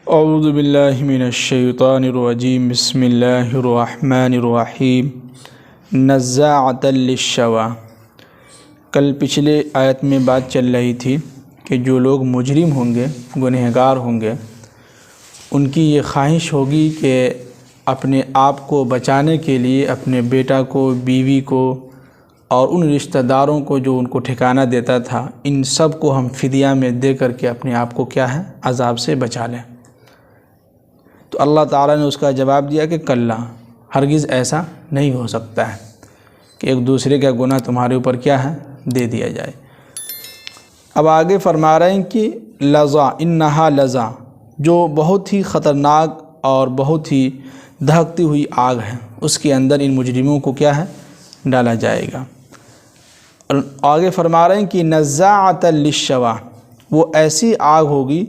اعوذ باللہ من الشیطان الرجیم بسم اللہ الرحمن الرحیم نزاعۃ للشویٰ۔ کل پچھلے آیت میں بات چل رہی تھی کہ جو لوگ مجرم ہوں گے، گنہگار ہوں گے، ان کی یہ خواہش ہوگی کہ اپنے آپ کو بچانے کے لیے اپنے بیٹا کو، بیوی کو اور ان رشتہ داروں کو جو ان کو ٹھکانہ دیتا تھا، ان سب کو ہم فدیہ میں دے کر کے اپنے آپ کو کیا ہے، عذاب سے بچا لیں۔ تو اللہ تعالیٰ نے اس کا جواب دیا کہ کلا، ہرگز ایسا نہیں ہو سکتا ہے کہ ایک دوسرے کا گناہ تمہارے اوپر کیا ہے، دے دیا جائے۔ اب آگے فرما رہے ہیں کہ لظیٰ، انہا لظیٰ، جو بہت ہی خطرناک اور بہت ہی دہکتی ہوئی آگ ہے، اس کے اندر ان مجرموں کو کیا ہے، ڈالا جائے گا۔ اور آگے فرما رہے ہیں کہ نزاعۃ للشویٰ، وہ ایسی آگ ہوگی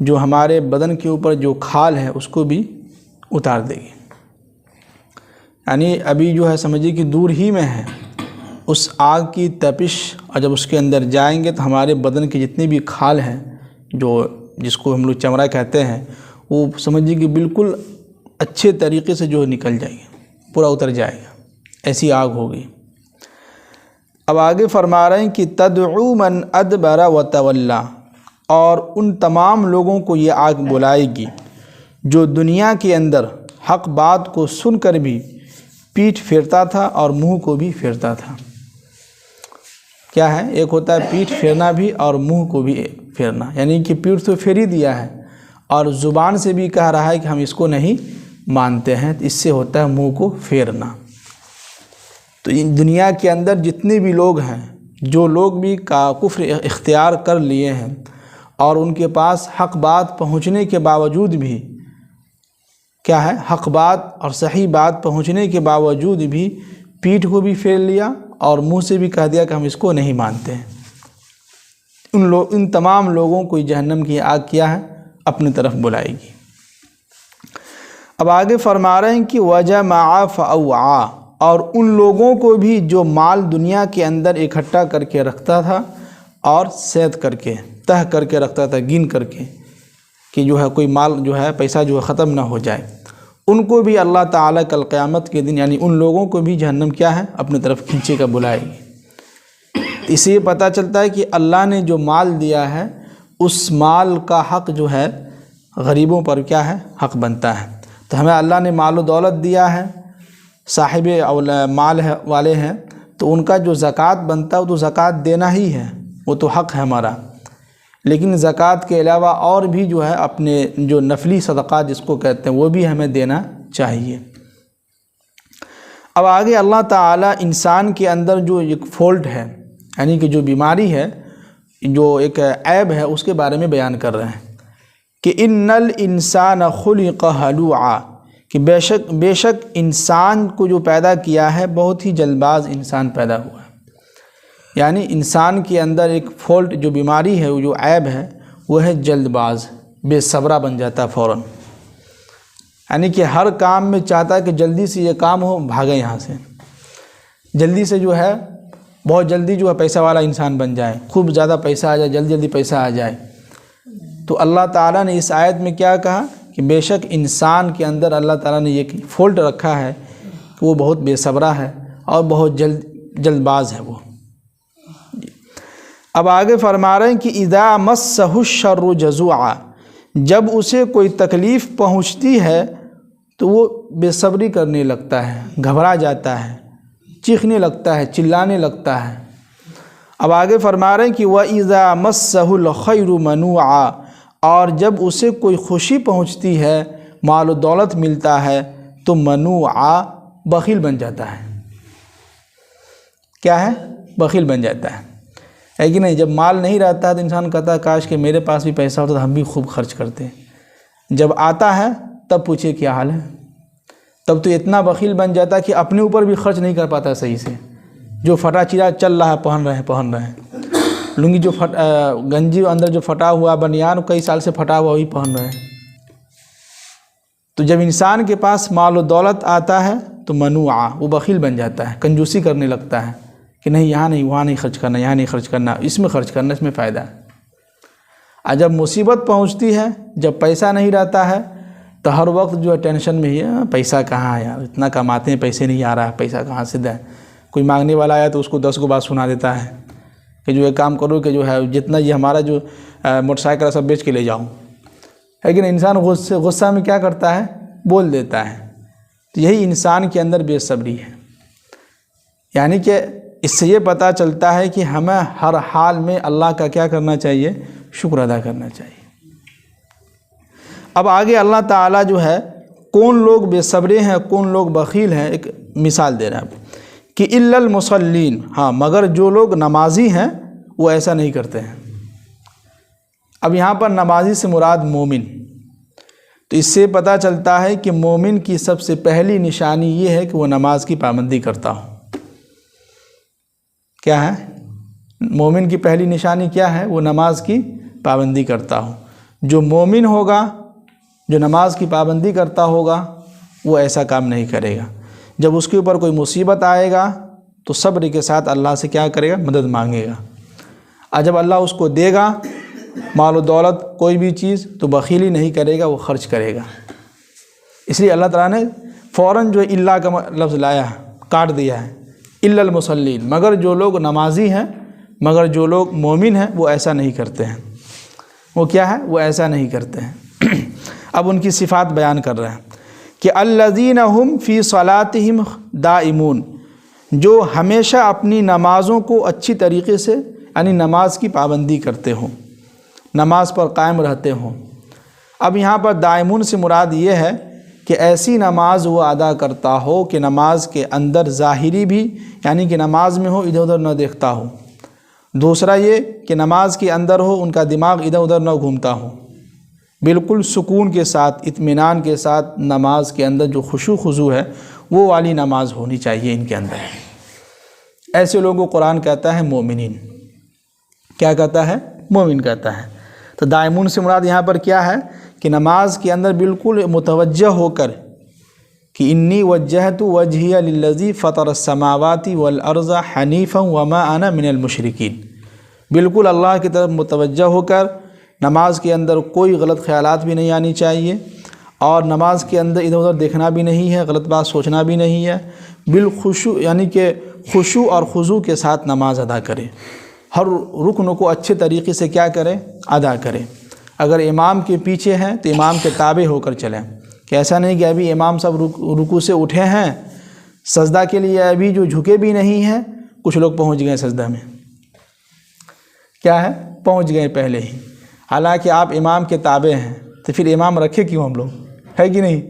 جو ہمارے بدن کے اوپر جو کھال ہے اس کو بھی اتار دے گی۔ یعنی ابھی جو ہے سمجھیے کہ دور ہی میں ہے اس آگ کی تپش، اور جب اس کے اندر جائیں گے تو ہمارے بدن کے جتنے بھی کھال ہیں، جس کو ہم لوگ چمڑا کہتے ہیں، وہ سمجھیے کہ بالکل اچھے طریقے سے جو نکل جائے گا، پورا اتر جائے گا، ایسی آگ ہوگی۔ اب آگے فرما رہے ہیں کہ تدعو من ادبر وتولی، اور ان تمام لوگوں کو یہ آگ بلائے گی جو دنیا کے اندر حق بات کو سن کر بھی پیٹھ پھیرتا تھا اور منہ کو بھی پھیرتا تھا۔ کیا ہے، ایک ہوتا ہے پیٹھ پھیرنا بھی اور منہ کو بھی پھیرنا، یعنی کہ پیٹھ تو پھیر ہی دیا ہے اور زبان سے بھی کہہ رہا ہے کہ ہم اس کو نہیں مانتے ہیں، اس سے ہوتا ہے منہ کو پھیرنا۔ تو ان دنیا کے اندر جتنے بھی لوگ ہیں، جو لوگ بھی کفر اختیار کر لیے ہیں اور ان کے پاس حق بات پہنچنے کے باوجود بھی کیا ہے، حق بات اور صحیح بات پہنچنے کے باوجود بھی پیٹھ کو بھی پھیر لیا اور منہ سے بھی کہہ دیا کہ ہم اس کو نہیں مانتے ہیں، ان تمام لوگوں کو جہنم کی آگ کیا ہے، اپنی طرف بلائے گی۔ اب آگے فرما رہے ہیں کہ وجمع فاوعى، اور ان لوگوں کو بھی جو مال دنیا کے اندر اکٹھا کر کے رکھتا تھا اور سید کر کے، تہ کر کے رکھتا تھا، گن کر کے، کہ جو ہے کوئی مال جو ہے، پیسہ جو ہے ختم نہ ہو جائے، ان کو بھی اللہ تعالیٰ کل قیامت کے دن، یعنی ان لوگوں کو بھی جہنم کیا ہے، اپنی طرف کھینچے گا، بلائے گی۔ اس سے پتہ چلتا ہے کہ اللہ نے جو مال دیا ہے اس مال کا حق جو ہے غریبوں پر کیا ہے، حق بنتا ہے۔ تو ہمیں اللہ نے مال و دولت دیا ہے، صاحب مال والے ہیں، تو ان کا جو زکوٰۃ بنتا ہے وہ تو زکوٰۃ دینا ہی ہے، وہ تو حق ہے ہمارا۔ لیکن زکوٰۃ کے علاوہ اور بھی جو ہے اپنے جو نفلی صدقات جس کو کہتے ہیں، وہ بھی ہمیں دینا چاہیے۔ اب آگے اللہ تعالیٰ انسان کے اندر جو ایک فالٹ ہے، یعنی کہ جو بیماری ہے، جو ایک عیب ہے، اس کے بارے میں بیان کر رہے ہیں کہ ان الانسان خلق ہلوعا، کہ بے شک انسان کو جو پیدا کیا ہے بہت ہی جلد باز انسان پیدا ہوا ہے۔ یعنی انسان کے اندر ایک فالٹ، جو بیماری ہے، وہ جو عیب ہے، وہ ہے جلد باز، بے صبرا بن جاتا ہے فوراً، یعنی کہ ہر کام میں چاہتا ہے کہ جلدی سے یہ کام ہو، بھاگے یہاں سے، جلدی سے جو ہے، بہت جلدی جو ہے پیسہ والا انسان بن جائے، خوب زیادہ پیسہ آ جائے، جلدی پیسہ آ جائے۔ تو اللہ تعالیٰ نے اس آیت میں کیا کہا کہ بے شک انسان کے اندر اللہ تعالیٰ نے یہ فالٹ رکھا ہے کہ وہ بہت بے صبرا ہے اور بہت جلد باز ہے وہ۔ اب آگے فرما رہے ہیں کہ اذا مسہ الشر جزوعا، جب اسے کوئی تکلیف پہنچتی ہے تو وہ بے صبری کرنے لگتا ہے، گھبرا جاتا ہے، چیخنے لگتا ہے، چلانے لگتا ہے۔ اب آگے فرما رہے ہیں کہ وَإِذَا مَسَّهُ الْخَيْرُ مَنُوعًا، اور جب اسے کوئی خوشی پہنچتی ہے، مال و دولت ملتا ہے، تو منوعا، بخیل بن جاتا ہے۔ کیا ہے، بخیل بن جاتا ہے کہ نہیں؟ جب مال نہیں رہتا ہے تو انسان کہتا ہے کاش کہ میرے پاس بھی پیسہ ہوتا تو ہم بھی خوب خرچ کرتے، جب آتا ہے تب پوچھے کیا حال ہے، تب تو اتنا بخیل بن جاتا ہے کہ اپنے اوپر بھی خرچ نہیں کر پاتا صحیح سے، جو پھٹا چیرا چل رہا ہے پہن رہے ہیں، لنگی جو گنجی اندر جو پھٹا ہوا، بنیان کئی سال سے پھٹا ہوا وہی پہن رہے ہیں۔ تو جب انسان کے پاس مال و دولت آتا ہے تو منوعا، وہ بخیل بن جاتا ہے، کنجوسی کرنے لگتا ہے کہ نہیں، یہاں نہیں، وہاں نہیں خرچ کرنا، یہاں نہیں خرچ کرنا، اس میں خرچ کرنا، اس میں فائدہ ہے۔ اور جب مصیبت پہنچتی ہے، جب پیسہ نہیں رہتا ہے تو ہر وقت جو ہے ٹینشن میں ہی ہے، پیسہ کہاں ہے یار، اتنا کماتے ہیں پیسے نہیں آ رہا ہے، پیسہ کہاں سے دیں۔ کوئی مانگنے والا آیا تو اس کو 10 کو بات سنا دیتا ہے کہ جو ایک کام کرو کہ جو ہے جتنا یہ ہمارا جو موٹر سائیکل سب بیچ کے لے جاؤں، لیکن انسان غصہ میں کیا کرتا ہے، بول دیتا ہے۔ تو یہی انسان کے اندر بے صبری ہے، یعنی کہ اس سے یہ پتہ چلتا ہے کہ ہمیں ہر حال میں اللہ کا کیا کرنا چاہیے، شکر ادا کرنا چاہیے۔ اب آگے اللہ تعالیٰ جو ہے کون لوگ بے صبرے ہیں، کون لوگ بخیل ہیں، ایک مثال دے رہا ہے کہ الا المصلین، ہاں مگر جو لوگ نمازی ہیں وہ ایسا نہیں کرتے ہیں۔ اب یہاں پر نمازی سے مراد مومن، تو اس سے پتہ چلتا ہے کہ مومن کی سب سے پہلی نشانی یہ ہے کہ وہ نماز کی پابندی کرتا ہو۔ کیا ہے مومن کی پہلی نشانی، کیا ہے، وہ نماز کی پابندی کرتا ہو۔ جو مومن ہوگا، جو نماز کی پابندی کرتا ہوگا، وہ ایسا کام نہیں کرے گا۔ جب اس کے اوپر کوئی مصیبت آئے گا تو صبر کے ساتھ اللہ سے کیا کرے گا، مدد مانگے گا، اور جب اللہ اس کو دے گا مال و دولت کوئی بھی چیز تو بخیلی نہیں کرے گا، وہ خرچ کرے گا۔ اس لیے اللہ تعالیٰ نے فوراً جو الا کا لفظ لایا ہے، کاٹ دیا ہے، الا المصلین، مگر جو لوگ نمازی ہیں، مگر جو لوگ مومن ہیں وہ ایسا نہیں کرتے ہیں۔ وہ کیا ہے، وہ ایسا نہیں کرتے ہیں۔ اب ان کی صفات بیان کر رہے ہیں کہ الذین هم فی صلاتہم دائمون، جو ہمیشہ اپنی نمازوں کو اچھی طریقے سے یعنی نماز کی پابندی کرتے ہوں، نماز پر قائم رہتے ہوں۔ اب یہاں پر دائمون سے مراد یہ ہے کہ ایسی نماز وہ ادا کرتا ہو کہ نماز کے اندر ظاہری بھی یعنی کہ نماز میں ہو ادھر ادھر نہ دیکھتا ہو، دوسرا یہ کہ نماز کے اندر ہو ان کا دماغ ادھر ادھر نہ گھومتا ہو، بالکل سکون کے ساتھ اطمینان کے ساتھ نماز کے اندر جو خشوع خضوع ہے وہ والی نماز ہونی چاہیے ان کے اندر۔ ایسے لوگوں کو قرآن کہتا ہے مومنین۔ کیا کہتا ہے، مومن کہتا ہے۔ تو دائمون سے مراد یہاں پر کیا ہے کہ نماز کے اندر بالکل متوجہ ہو کر کہ انی وجہت وجہی للذی فطر السماوات والارض حنیفا وما انا من المشرکین، بالکل اللہ کی طرف متوجہ ہو کر نماز کے اندر کوئی غلط خیالات بھی نہیں آنی چاہیے، اور نماز کے اندر ادھر ادھر دیکھنا بھی نہیں ہے، غلط بات سوچنا بھی نہیں ہے، بالخشوع یعنی کہ خشوع اور خضوع کے ساتھ نماز ادا کرے، ہر رکن کو اچھے طریقے سے کیا کرے، ادا کرے۔ اگر امام کے پیچھے ہیں تو امام کے تابع ہو کر چلیں، کہ ایسا نہیں کہ ابھی امام صاحب رکوع سے اٹھے ہیں، سجدہ کے لیے ابھی جو جھکے بھی نہیں ہیں، کچھ لوگ پہنچ گئے سجدہ میں، کیا ہے، پہنچ گئے پہلے ہی، حالانکہ آپ امام کے تابع ہیں، تو پھر امام رکھے کیوں ہم لوگ، ہے کہ نہیں؟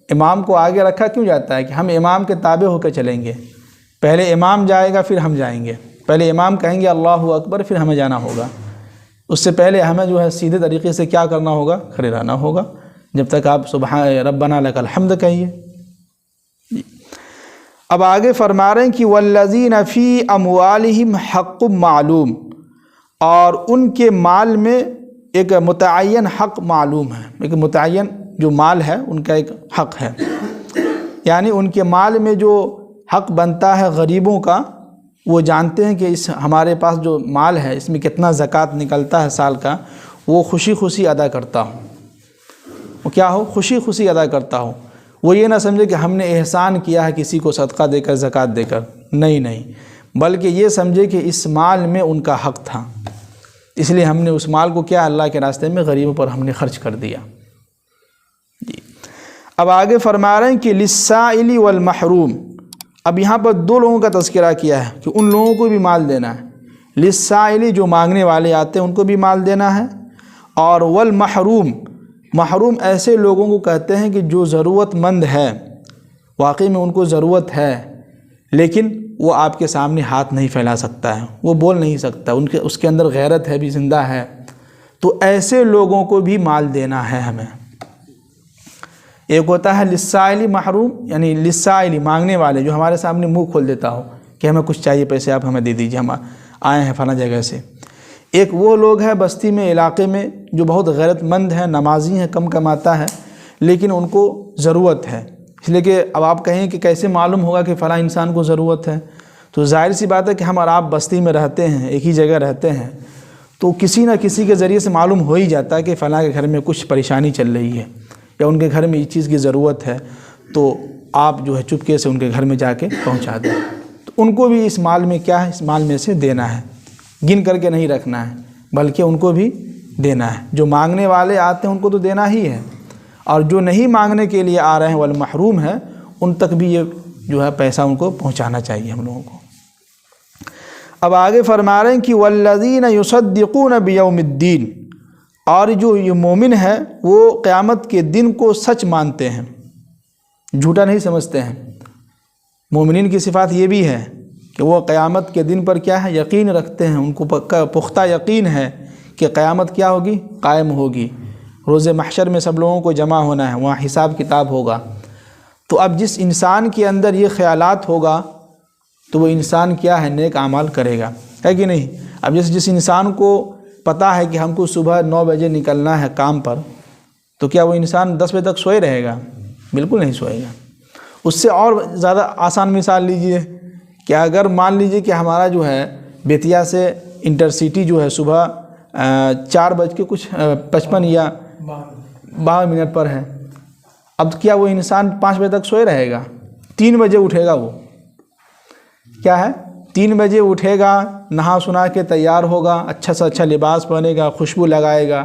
امام کو آگے رکھا کیوں جاتا ہے کہ ہم امام کے تابع ہو کے چلیں گے، پہلے امام جائے گا پھر ہم جائیں گے، پہلے امام کہیں گے اللہ اکبر پھر ہمیں جانا ہوگا، اس سے پہلے ہمیں جو ہے سیدھے طریقے سے کیا کرنا ہوگا، کھڑے رہنا ہوگا، جب تک آپ سبحان ربنا لک الحمد کہیے۔ اب آگے فرما رہے ہیں کہ والذین فی اموالہم حق معلوم، اور ان کے مال میں ایک متعین حق معلوم ہے، ایک متعین جو مال ہے ان کا ایک حق ہے، یعنی ان کے مال میں جو حق بنتا ہے غریبوں کا، وہ جانتے ہیں کہ اس ہمارے پاس جو مال ہے اس میں کتنا زکوٰۃ نکلتا ہے سال کا، وہ خوشی خوشی ادا کرتا ہوں، وہ کیا ہو، خوشی خوشی ادا کرتا ہوں، وہ یہ نہ سمجھے کہ ہم نے احسان کیا ہے کسی کو صدقہ دے کر، زکوٰۃ دے کر، نہیں، بلکہ یہ سمجھے کہ اس مال میں ان کا حق تھا، اس لیے ہم نے اس مال کو کیا، اللہ کے راستے میں غریبوں پر ہم نے خرچ کر دیا۔ جی اب آگے فرما رہے ہیں کہ للسائل والمحروم، اب یہاں پر دو لوگوں کا تذکرہ کیا ہے کہ ان لوگوں کو بھی مال دینا ہے، للسائل جو مانگنے والے آتے ہیں ان کو بھی مال دینا ہے، اور والمحروم، محروم ایسے لوگوں کو کہتے ہیں کہ جو ضرورت مند ہے، واقعی میں ان کو ضرورت ہے لیکن وہ آپ کے سامنے ہاتھ نہیں پھیلا سکتا ہے، وہ بول نہیں سکتا، اس کے اندر غیرت ہے بھی، زندہ ہے، تو ایسے لوگوں کو بھی مال دینا ہے ہمیں۔ ایک ہوتا ہے للسائل محروم، یعنی للسائل مانگنے والے، جو ہمارے سامنے منہ کھول دیتا ہو کہ ہمیں کچھ چاہیے، پیسے آپ ہمیں دے دیجیے، ہم آئے ہیں فلاں جگہ سے۔ ایک وہ لوگ ہیں بستی میں، علاقے میں، جو بہت غیرت مند ہیں، نمازی ہیں، کم کماتا ہے لیکن ان کو ضرورت ہے، اس لیے کہ اب آپ کہیں کہ کیسے معلوم ہوگا کہ فلاں انسان کو ضرورت ہے، تو ظاہر سی بات ہے کہ ہم اور آپ بستی میں رہتے ہیں، ایک ہی جگہ رہتے ہیں، تو کسی نہ کسی کے ذریعے سے معلوم ہو ہی جاتا ہے کہ فلاں کے گھر میں کچھ پریشانی چل رہی ہے یا ان کے گھر میں اس چیز کی ضرورت ہے، تو آپ جو ہے چپکے سے ان کے گھر میں جا کے پہنچا دیں۔ تو ان کو بھی اس مال میں کیا ہے، اس مال میں سے دینا ہے، گن کر کے نہیں رکھنا ہے، بلکہ ان کو بھی دینا ہے۔ جو مانگنے والے آتے ہیں ان کو تو دینا ہی ہے، اور جو نہیں مانگنے کے لیے آ رہے ہیں والمحروم ہیں، ان تک بھی یہ جو ہے پیسہ ان کو پہنچانا چاہیے ہم لوگوں کو۔ اب آگے فرما رہے ہیں کہ والذین یصدقون بیوم الدین، اور جو یہ مومن ہے وہ قیامت کے دن کو سچ مانتے ہیں، جھوٹا نہیں سمجھتے ہیں۔ مومنین کی صفات یہ بھی ہے کہ وہ قیامت کے دن پر کیا ہے، یقین رکھتے ہیں، ان کو پختہ یقین ہے کہ قیامت کیا ہوگی، قائم ہوگی، روز محشر میں سب لوگوں کو جمع ہونا ہے، وہاں حساب کتاب ہوگا۔ تو اب جس انسان کے اندر یہ خیالات ہوگا تو وہ انسان کیا ہے، نیک اعمال کرے گا، ہے کہ نہیں؟ اب جس انسان کو پتہ ہے کہ ہم کو صبح 9 بجے نکلنا ہے کام پر، تو کیا وہ انسان 10 بجے تک سوئے رہے گا؟ بالکل نہیں سوئے گا۔ اس سے اور زیادہ آسان مثال لیجئے کہ اگر مان لیجئے کہ ہمارا جو ہے بیتیا سے انٹرسٹی جو ہے صبح 4:55 یا 52 پر ہے، اب کیا وہ انسان 5 بجے تک سوئے رہے گا؟ 3 بجے اٹھے گا، وہ کیا ہے 3 بجے اٹھے گا، نہا سنا کے تیار ہوگا، اچھا سے اچھا لباس پہنے گا، خوشبو لگائے گا،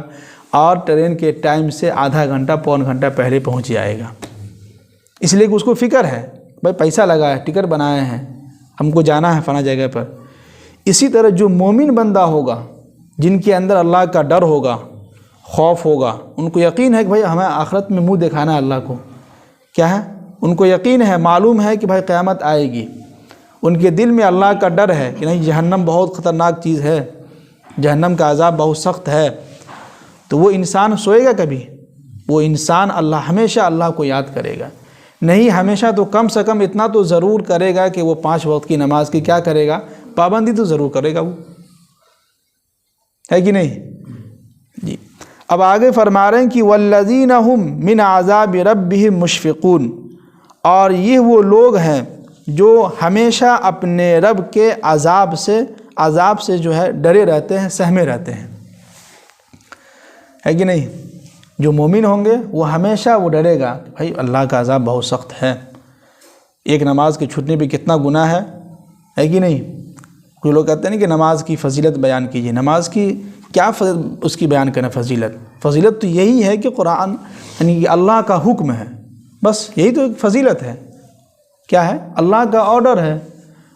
اور ٹرین کے ٹائم سے آدھا گھنٹہ پون گھنٹہ پہلے پہنچ جائے گا، اس لیے کہ اس کو فکر ہے، بھائی پیسہ لگا ہے، ٹکٹ بنائے ہیں، ہم کو جانا ہے فلاں جگہ پر۔ اسی طرح جو مومن بندہ ہوگا، جن کے اندر اللہ کا ڈر ہوگا، خوف ہوگا، ان کو یقین ہے کہ بھائی ہمیں آخرت میں منہ دکھانا ہے اللہ کو، کیا ہے، ان کو یقین ہے، معلوم ہے کہ بھائی قیامت آئے گی، ان کے دل میں اللہ کا ڈر ہے کہ نہیں جہنم بہت خطرناک چیز ہے، جہنم کا عذاب بہت سخت ہے، تو وہ انسان سوئے گا کبھی؟ وہ انسان ہمیشہ اللہ کو یاد کرے گا، نہیں ہمیشہ تو کم سے کم اتنا تو ضرور کرے گا کہ وہ 5 وقت کی نماز کی کیا کرے گا، پابندی تو ضرور کرے گا، وہ ہے کہ نہیں؟ جی اب آگے فرما رہے ہیں کہ والذین هم من عذاب ربهم مشفقون، اور یہ وہ لوگ ہیں جو ہمیشہ اپنے رب کے عذاب سے جو ہے ڈرے رہتے ہیں، سہمے رہتے ہیں، ہے کہ نہیں؟ جو مومن ہوں گے وہ ہمیشہ وہ ڈرے گا کہ بھائی اللہ کا عذاب بہت سخت ہے، ایک نماز کے چھوٹنے پہ کتنا گناہ ہے کہ نہیں؟ کوئی لوگ کہتے ہیں کہ نماز کی فضیلت بیان کیجیے، نماز کی کیا اس کی بیان کریں فضیلت تو یہی ہے کہ قرآن یعنی کہ اللہ کا حکم ہے، بس یہی تو ایک فضیلت ہے، کیا ہے، اللہ کا آرڈر ہے۔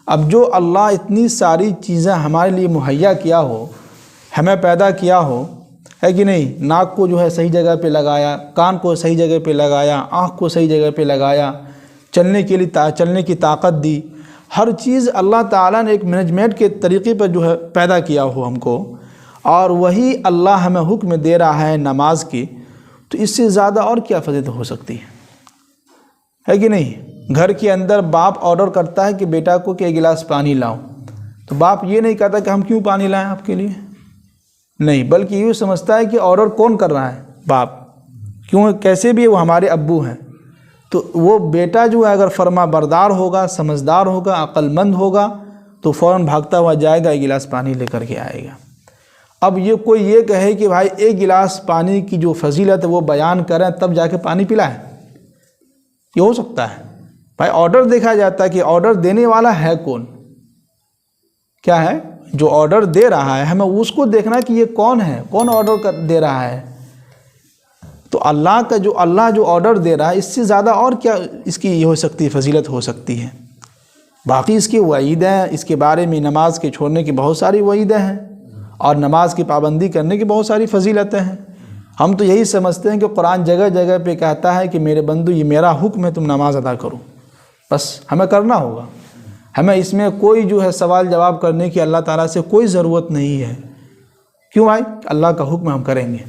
اب جو اللہ اتنی ساری چیزیں ہمارے لیے مہیا کیا ہو، ہمیں پیدا کیا ہو، ہے کہ نہیں، ناک کو جو ہے صحیح جگہ پہ لگایا، کان کو صحیح جگہ پہ لگایا، آنکھ کو صحیح جگہ پہ لگایا، چلنے کے لیے چلنے کی طاقت دی، ہر چیز اللہ تعالیٰ نے ایک مینجمنٹ کے طریقے پر جو ہے پیدا کیا ہو ہم کو، اور وہی اللہ ہمیں حکم دے رہا ہے نماز کی، تو اس سے زیادہ اور کیا فضیلت ہو سکتی ہے کہ نہیں؟ گھر کے اندر باپ آرڈر کرتا ہے کہ بیٹا کو کہ 1 گلاس پانی لاؤ، تو باپ یہ نہیں کہتا کہ ہم کیوں پانی لائیں آپ کے لیے، نہیں، بلکہ یہ سمجھتا ہے کہ آرڈر کون کر رہا ہے، باپ، کیوں، کیسے بھی وہ ہمارے ابو ہیں، تو وہ بیٹا جو ہے اگر فرما بردار ہوگا، سمجھدار ہوگا، عقل مند ہوگا، تو فوراً بھاگتا ہوا جائے گا، 1 گلاس پانی لے کر کے آئے گا۔ اب یہ کوئی یہ کہے کہ بھائی 1 گلاس پانی کی جو فضیلت ہے وہ بیان کریں تب جا کے پانی پلائیں، یہ ہو سکتا ہے؟ بھائی آرڈر دیکھا جاتا ہے کہ آرڈر دینے والا ہے کون، کیا ہے، جو آرڈر دے رہا ہے ہمیں اس کو دیکھنا کہ یہ کون ہے، کون آرڈر دے رہا ہے۔ تو اللہ جو آرڈر دے رہا ہے، اس سے زیادہ اور کیا اس کی یہ ہو سکتی ہے، فضیلت ہو سکتی ہے۔ باقی اس کی وعیدیں، اس کے بارے میں نماز کے چھوڑنے کی بہت ساری وعیدیں ہیں، اور نماز کی پابندی کرنے کی بہت ساری فضیلتیں ہیں۔ ہم تو یہی سمجھتے ہیں کہ قرآن جگہ جگہ پہ کہتا ہے کہ میرے بندو یہ میرا حکم ہے، تم نماز ادا کرو، بس ہمیں کرنا ہوگا، ہمیں اس میں کوئی جو ہے سوال جواب کرنے کی اللہ تعالیٰ سے کوئی ضرورت نہیں ہے۔ کیوں بھائی؟ اللہ کا حکم ہم کریں گے،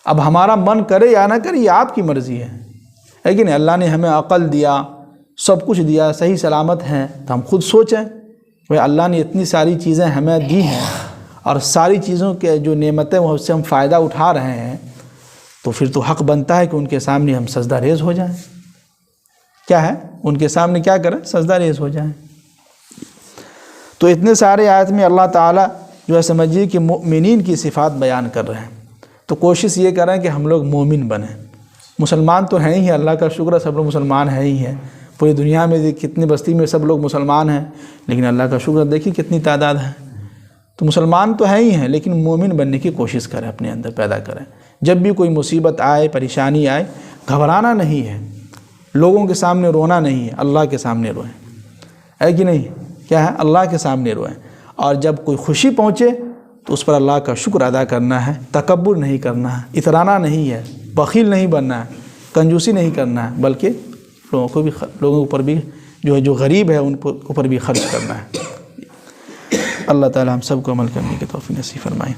اب ہمارا من کرے یا نہ کرے یہ آپ کی مرضی ہے کہ نہیں؟ اللہ نے ہمیں عقل دیا، سب کچھ دیا، صحیح سلامت ہیں، تو ہم خود سوچیں کہ اللہ نے اتنی ساری چیزیں ہمیں دی ہیں، اور ساری چیزوں کے جو نعمتیں وہ اس سے ہم فائدہ اٹھا رہے ہیں، تو پھر تو حق بنتا ہے کہ ان کے سامنے ہم سجدہ ریز ہو جائیں، کیا ہے، ان کے سامنے کیا کریں، سجدہ ریز ہو جائیں۔ تو اتنے سارے آیت میں اللہ تعالیٰ جو ہے سمجھیے کہ مؤمنین کی صفات بیان کر رہے ہیں۔ تو کوشش یہ کریں کہ ہم لوگ مومن بنیں۔ مسلمان تو ہیں ہی، اللہ کا شکر ہے سب لوگ مسلمان ہیں ہی ہیں، پوری دنیا میں کتنی بستی میں سب لوگ مسلمان ہیں، لیکن اللہ کا شکر دیکھیے کتنی تعداد ہے۔ تو مسلمان تو ہیں ہی ہیں، لیکن مومن بننے کی کوشش کریں، اپنے اندر پیدا کریں۔ جب بھی کوئی مصیبت آئے، پریشانی آئے، گھبرانا نہیں ہے، لوگوں کے سامنے رونا نہیں ہے، اللہ کے سامنے روئیں، ہے کہ نہیں؟ کیا ہے؟ اللہ کے سامنے روئیں۔ اور جب کوئی خوشی پہنچے تو اس پر اللہ کا شکر ادا کرنا ہے، تکبر نہیں کرنا ہے، اترانا نہیں ہے، بخیل نہیں بننا ہے، کنجوسی نہیں کرنا ہے، بلکہ لوگوں کے اوپر بھی جو غریب ہے ان کے اوپر بھی خرچ کرنا ہے۔ اللہ تعالی ہم سب کو عمل کرنے کی توفیق نصیب فرمائے۔